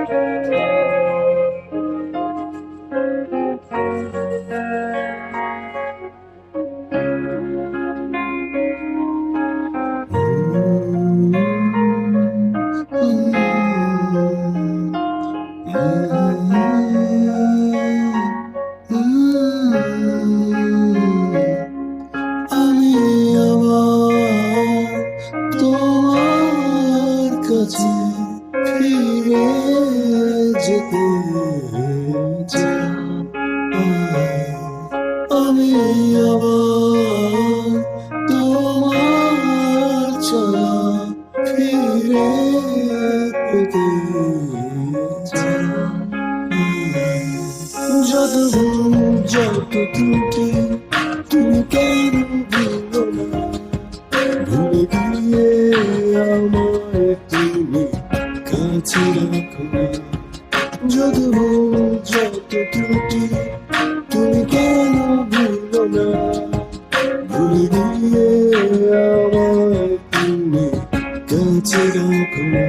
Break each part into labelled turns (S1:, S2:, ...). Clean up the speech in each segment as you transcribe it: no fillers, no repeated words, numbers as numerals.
S1: আমি আবার তোমার কাছে ফিরে যেতে চাই। আমি আবার তোমার ছায়া ফিরে পেতে চাই। যত ভুল যত ত্রুটি তুমি কেন ভুলো না, ভুলে গিয়ে আমায় তুমি কাছে রাখো না। যত ভুল যত ত্রুটি তুমি কেন ভুলো না, ভুলে গিয়ে আমায় তুমি কাছে রাখো না।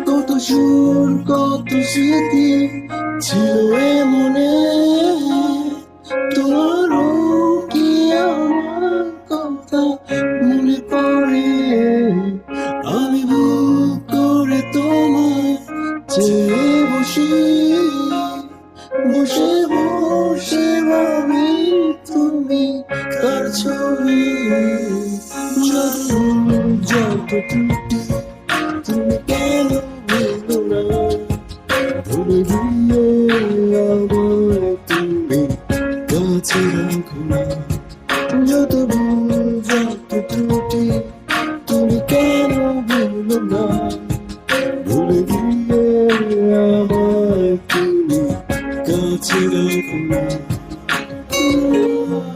S1: কত সুর কত স্মৃতি ছিল এ মনে, তোমারও কি আমার কথা মনে পড়ে? আমি বুক করে তোমায় চেয়ে বসি, বসে বসে ভাবি তুমি তার ছবি। যত যত ত্রুটি তুমি কেন ভুলো না, ভুলে গিয়ে আমায় তুমি কাছে রাখো না।